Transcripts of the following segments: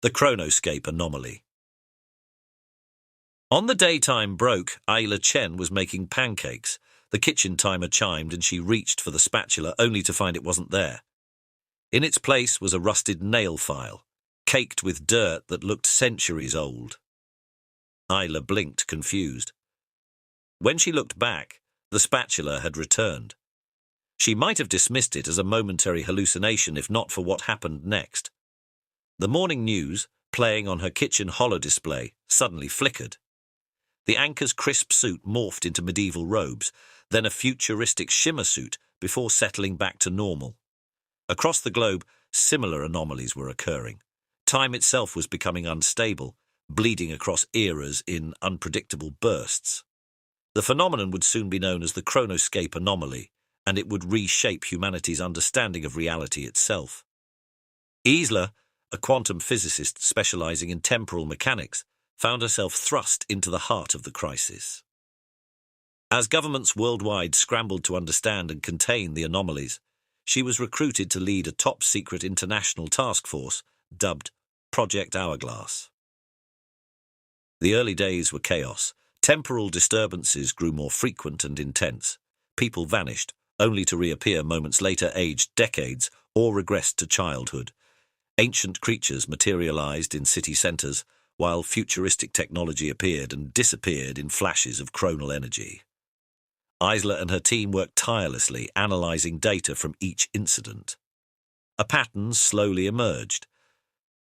the chronoscape anomaly. On the day time broke, Ayla Chen was making pancakes. The kitchen timer chimed and she reached for the spatula only to find it wasn't there. In its place was a rusted nail file, caked with dirt that looked centuries old. Ayla blinked, confused. When she looked back, the spatula had returned. She might have dismissed it as a momentary hallucination if not for what happened next. The morning news, playing on her kitchen holodisplay, suddenly flickered. The anchor's crisp suit morphed into medieval robes, then a futuristic shimmer suit before settling back to normal. Across the globe, similar anomalies were occurring. Time itself was becoming unstable, bleeding across eras in unpredictable bursts. The phenomenon would soon be known as the chronoscape anomaly, and it would reshape humanity's understanding of reality itself. Isla, a quantum physicist specializing in temporal mechanics, found herself thrust into the heart of the crisis. As governments worldwide scrambled to understand and contain the anomalies, she was recruited to lead a top-secret international task force dubbed Project Hourglass. The early days were chaos. Temporal disturbances grew more frequent and intense. People vanished, only to reappear moments later, aged decades, or regressed to childhood. Ancient creatures materialized in city centers, while futuristic technology appeared and disappeared in flashes of chronal energy. Isla and her team worked tirelessly, analyzing data from each incident. A pattern slowly emerged.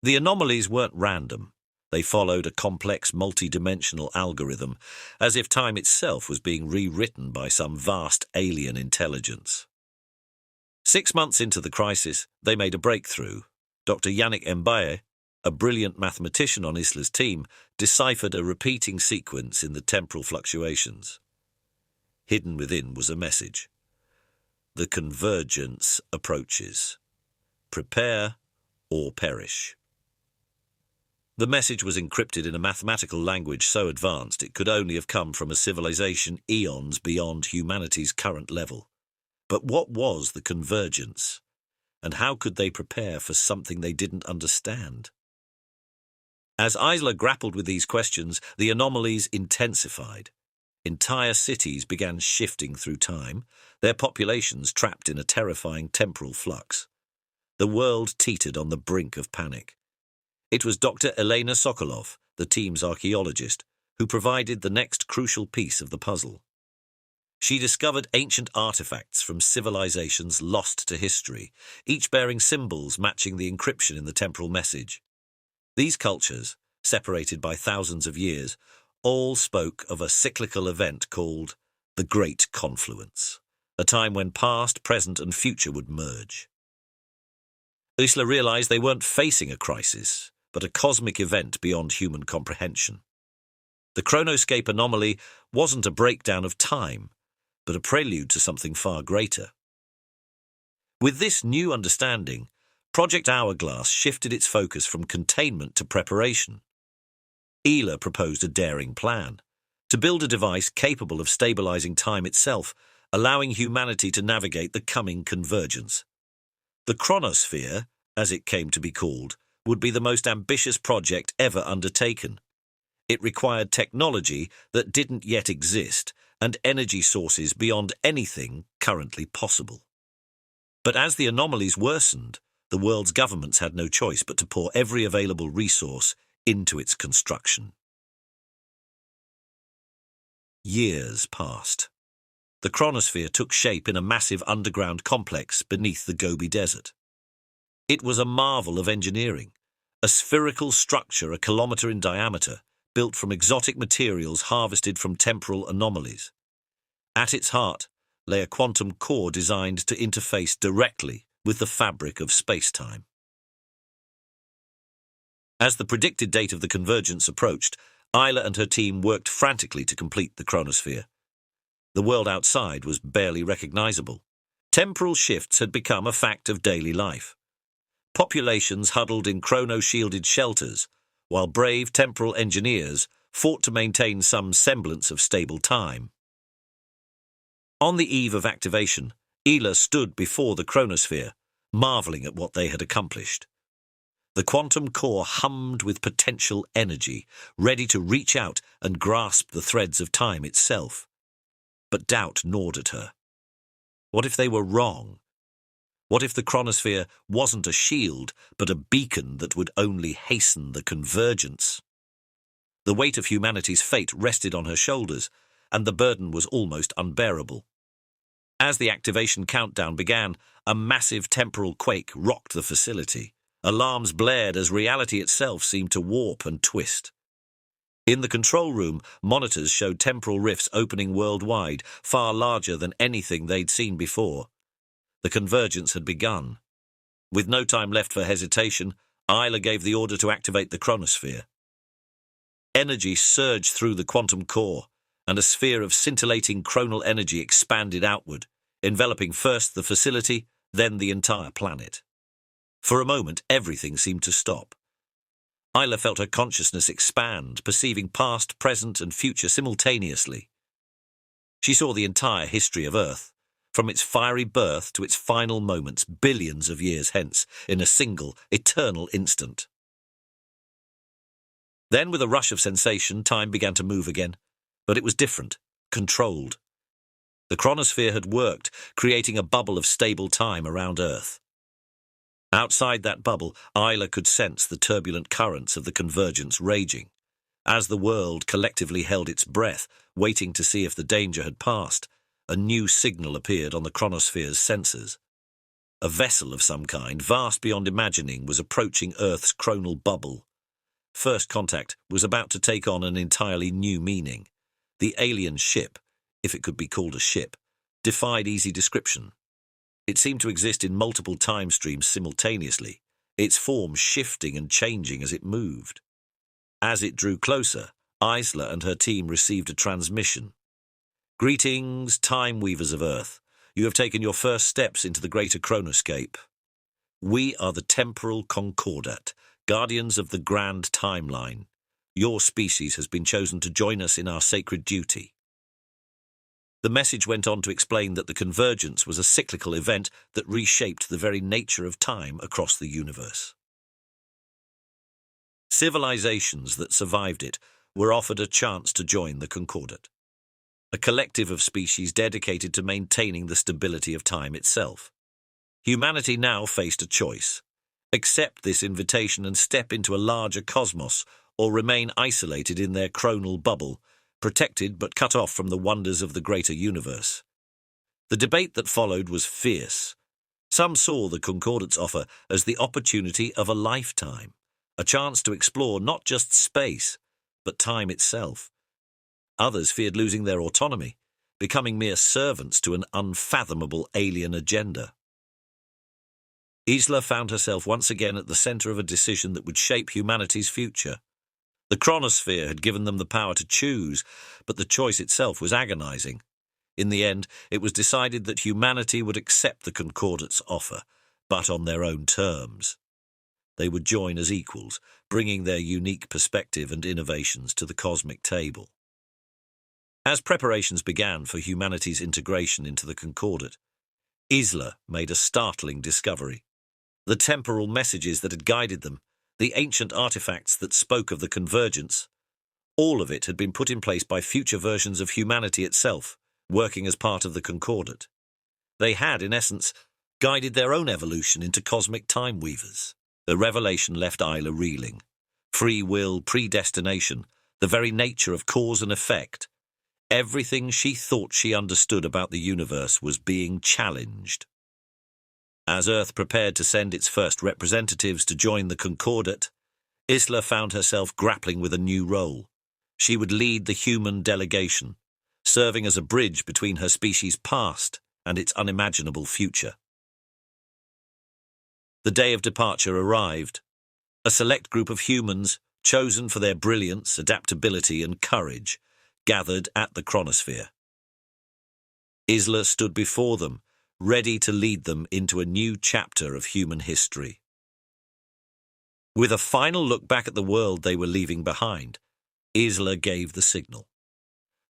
The anomalies weren't random. They followed a complex, multi-dimensional algorithm, as if time itself was being rewritten by some vast alien intelligence. 6 months into the crisis, they made a breakthrough. Dr. Yannick Mbaye, a brilliant mathematician on Isla's team, deciphered a repeating sequence in the temporal fluctuations. Hidden within was a message. The convergence approaches. Prepare or perish. The message was encrypted in a mathematical language so advanced it could only have come from a civilization eons beyond humanity's current level. But what was the convergence? And how could they prepare for something they didn't understand? As Isla grappled with these questions, the anomalies intensified. Entire cities began shifting through time, their populations trapped in a terrifying temporal flux. The world teetered on the brink of panic. It was Dr. Elena Sokolov, the team's archaeologist, who provided the next crucial piece of the puzzle. She discovered ancient artifacts from civilizations lost to history, each bearing symbols matching the encryption in the temporal message. These cultures, separated by thousands of years, all spoke of a cyclical event called the Great Confluence, a time when past, present, and future would merge. Isla realized they weren't facing a crisis, but a cosmic event beyond human comprehension. The chronoscape anomaly wasn't a breakdown of time, but a prelude to something far greater. With this new understanding, Project Hourglass shifted its focus from containment to preparation. Isla proposed a daring plan, to build a device capable of stabilizing time itself, allowing humanity to navigate the coming convergence. The chronosphere, as it came to be called, would be the most ambitious project ever undertaken. It required technology that didn't yet exist and energy sources beyond anything currently possible. But as the anomalies worsened, the world's governments had no choice but to pour every available resource into its construction. Years passed. The chronosphere took shape in a massive underground complex beneath the Gobi Desert. It was a marvel of engineering, a spherical structure a kilometer in diameter, built from exotic materials harvested from temporal anomalies. At its heart lay a quantum core designed to interface directly with the fabric of space-time. As the predicted date of the convergence approached, Isla and her team worked frantically to complete the chronosphere. The world outside was barely recognizable. Temporal shifts had become a fact of daily life. Populations huddled in chrono-shielded shelters, while brave temporal engineers fought to maintain some semblance of stable time. On the eve of activation, Isla stood before the chronosphere, marveling at what they had accomplished. The quantum core hummed with potential energy, ready to reach out and grasp the threads of time itself. But doubt gnawed at her. What if they were wrong? What if the chronosphere wasn't a shield, but a beacon that would only hasten the convergence? The weight of humanity's fate rested on her shoulders, and the burden was almost unbearable. As the activation countdown began, a massive temporal quake rocked the facility. Alarms blared as reality itself seemed to warp and twist. In the control room, monitors showed temporal rifts opening worldwide, far larger than anything they'd seen before. The convergence had begun. With no time left for hesitation, Isla gave the order to activate the chronosphere. Energy surged through the quantum core, and a sphere of scintillating chronal energy expanded outward, enveloping first the facility, then the entire planet. For a moment, everything seemed to stop. Isla felt her consciousness expand, perceiving past, present, and future simultaneously. She saw the entire history of Earth, from its fiery birth to its final moments billions of years hence, in a single, eternal instant. Then, with a rush of sensation, time began to move again, but it was different, controlled. The chronosphere had worked, creating a bubble of stable time around Earth. Outside that bubble, Isla could sense the turbulent currents of the convergence raging. As the world collectively held its breath, waiting to see if the danger had passed, a new signal appeared on the chronosphere's sensors. A vessel of some kind, vast beyond imagining, was approaching Earth's chronal bubble. First contact was about to take on an entirely new meaning. The alien ship, if it could be called a ship, defied easy description. It seemed to exist in multiple time streams simultaneously, its form shifting and changing as it moved. As it drew closer, Isla and her team received a transmission. "Greetings, time weavers of Earth. You have taken your first steps into the greater chronoscape. We are the temporal concordat, guardians of the grand timeline. Your species has been chosen to join us in our sacred duty." The message went on to explain that the convergence was a cyclical event that reshaped the very nature of time across the universe. Civilizations that survived it were offered a chance to join the concordat, a collective of species dedicated to maintaining the stability of time itself. Humanity now faced a choice: accept this invitation and step into a larger cosmos, or remain isolated in their chronal bubble, protected but cut off from the wonders of the greater universe. The debate that followed was fierce. Some saw the Concordat's offer as the opportunity of a lifetime, a chance to explore not just space, but time itself. Others feared losing their autonomy, becoming mere servants to an unfathomable alien agenda. Isla found herself once again at the center of a decision that would shape humanity's future. The chronosphere had given them the power to choose, but the choice itself was agonizing. In the end, it was decided that humanity would accept the Concordat's offer, but on their own terms. They would join as equals, bringing their unique perspective and innovations to the cosmic table. As preparations began for humanity's integration into the Concordat, Isla made a startling discovery. The temporal messages that had guided them, the ancient artifacts that spoke of the convergence, all of it had been put in place by future versions of humanity itself, working as part of the Concordat. They had, in essence, guided their own evolution into cosmic time weavers. The revelation left Isla reeling. Free will, predestination, the very nature of cause and effect. Everything she thought she understood about the universe was being challenged. As Earth prepared to send its first representatives to join the Concordat, Isla found herself grappling with a new role. She would lead the human delegation, serving as a bridge between her species' past and its unimaginable future. The day of departure arrived. A select group of humans, chosen for their brilliance, adaptability, and courage, gathered at the chronosphere. Isla stood before them, ready to lead them into a new chapter of human history. With a final look back at the world they were leaving behind, Isla gave the signal.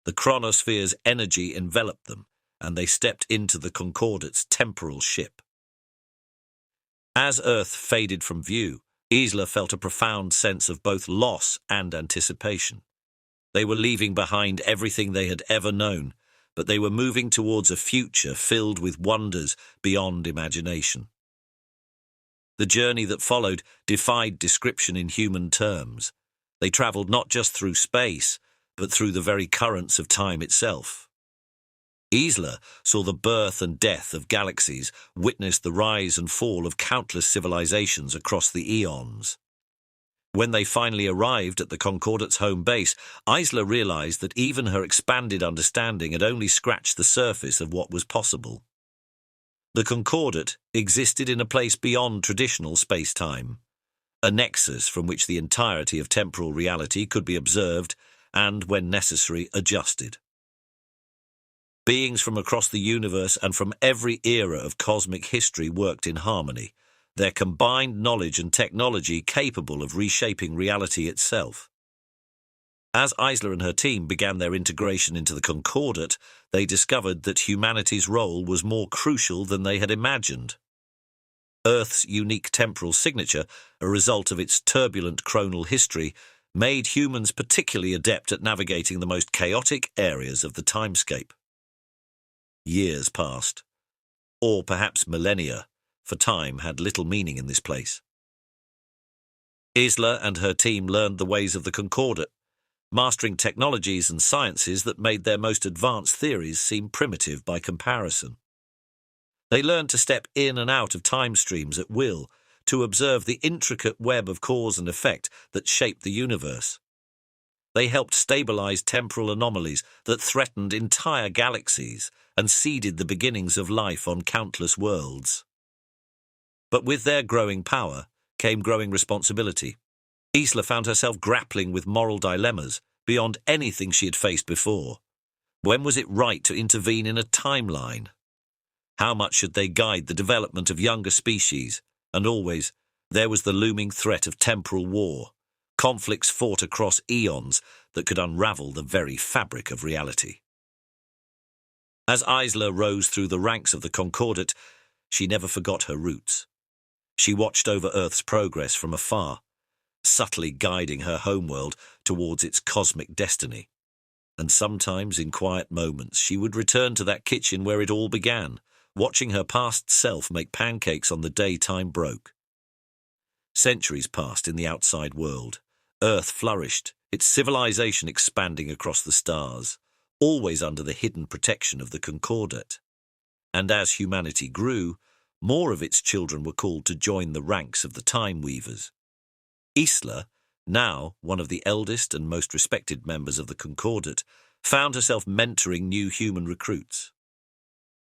The chronosphere's energy enveloped them, and they stepped into the Concordat's temporal ship. As Earth faded from view, Isla felt a profound sense of both loss and anticipation. They were leaving behind everything they had ever known, but they were moving towards a future filled with wonders beyond imagination. The journey that followed defied description in human terms. They travelled not just through space, but through the very currents of time itself. Isla saw the birth and death of galaxies, witnessed the rise and fall of countless civilizations across the eons. When they finally arrived at the Concordate's home base, Isla realized that even her expanded understanding had only scratched the surface of what was possible. The Concordate existed in a place beyond traditional space-time, a nexus from which the entirety of temporal reality could be observed and, when necessary, adjusted. Beings from across the universe and from every era of cosmic history worked in harmony, their combined knowledge and technology capable of reshaping reality itself. As Isla and her team began their integration into the Concordate, they discovered that humanity's role was more crucial than they had imagined. Earth's unique temporal signature, a result of its turbulent chronal history, made humans particularly adept at navigating the most chaotic areas of the timescape. Years passed, or perhaps millennia, for time had little meaning in this place. Isla and her team learned the ways of the Concordate, mastering technologies and sciences that made their most advanced theories seem primitive by comparison. They learned to step in and out of time streams at will, to observe the intricate web of cause and effect that shaped the universe. They helped stabilize temporal anomalies that threatened entire galaxies and seeded the beginnings of life on countless worlds. But with their growing power came growing responsibility. Isla found herself grappling with moral dilemmas beyond anything she had faced before. When was it right to intervene in a timeline? How much should they guide the development of younger species? And always, there was the looming threat of temporal war, conflicts fought across eons that could unravel the very fabric of reality. As Isla rose through the ranks of the Concordate, she never forgot her roots. She watched over Earth's progress from afar, subtly guiding her homeworld towards its cosmic destiny. And sometimes, in quiet moments, she would return to that kitchen where it all began, watching her past self make pancakes on the day time broke. Centuries passed in the outside world. Earth flourished, its civilization expanding across the stars, always under the hidden protection of the Concordate. And as humanity grew, more of its children were called to join the ranks of the Time Weavers. Isla, now one of the eldest and most respected members of the Concordate, found herself mentoring new human recruits.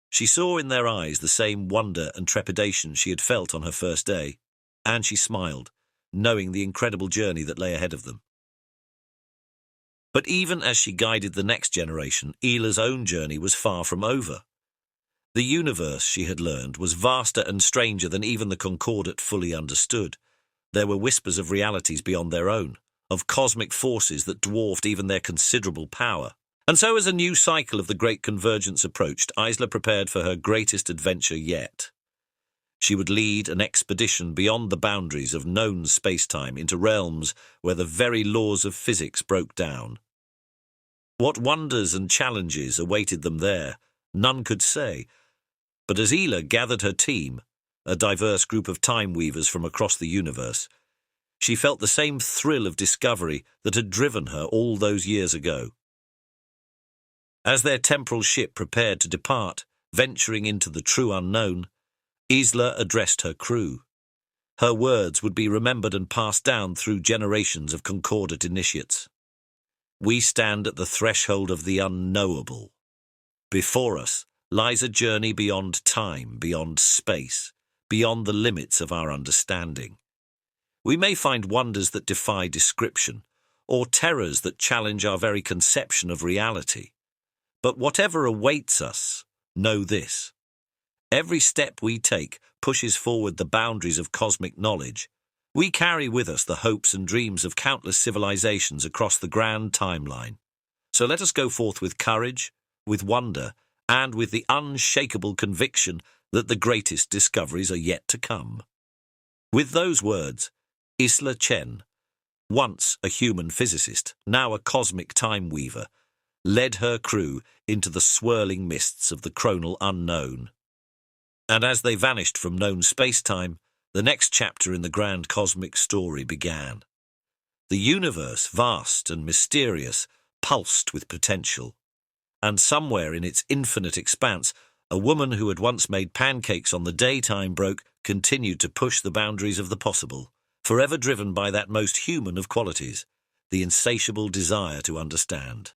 She saw in their eyes the same wonder and trepidation she had felt on her first day, and she smiled, knowing the incredible journey that lay ahead of them. But even as she guided the next generation, Isla's own journey was far from over. The universe, she had learned, was vaster and stranger than even the Concordate fully understood. There were whispers of realities beyond their own, of cosmic forces that dwarfed even their considerable power. And so as a new cycle of the Great Convergence approached, Isla prepared for her greatest adventure yet. She would lead an expedition beyond the boundaries of known space-time into realms where the very laws of physics broke down. What wonders and challenges awaited them there, none could say. But as Isla gathered her team, a diverse group of time weavers from across the universe, she felt the same thrill of discovery that had driven her all those years ago. As their temporal ship prepared to depart, venturing into the true unknown, Isla addressed her crew. Her words would be remembered and passed down through generations of Concordate initiates. We stand at the threshold of the unknowable. Before us lies a journey beyond time, beyond space, beyond the limits of our understanding. We may find wonders that defy description, or terrors that challenge our very conception of reality. But whatever awaits us, know this. Every step we take pushes forward the boundaries of cosmic knowledge. We carry with us the hopes and dreams of countless civilizations across the grand timeline. So let us go forth with courage, with wonder, and with the unshakable conviction that the greatest discoveries are yet to come. With those words, Isla Chen, once a human physicist, now a cosmic time weaver, led her crew into the swirling mists of the chronal unknown. And as they vanished from known space-time, the next chapter in the grand cosmic story began. The universe, vast and mysterious, pulsed with potential. And somewhere in its infinite expanse, a woman who had once made pancakes on the day time broke continued to push the boundaries of the possible, forever driven by that most human of qualities, the insatiable desire to understand.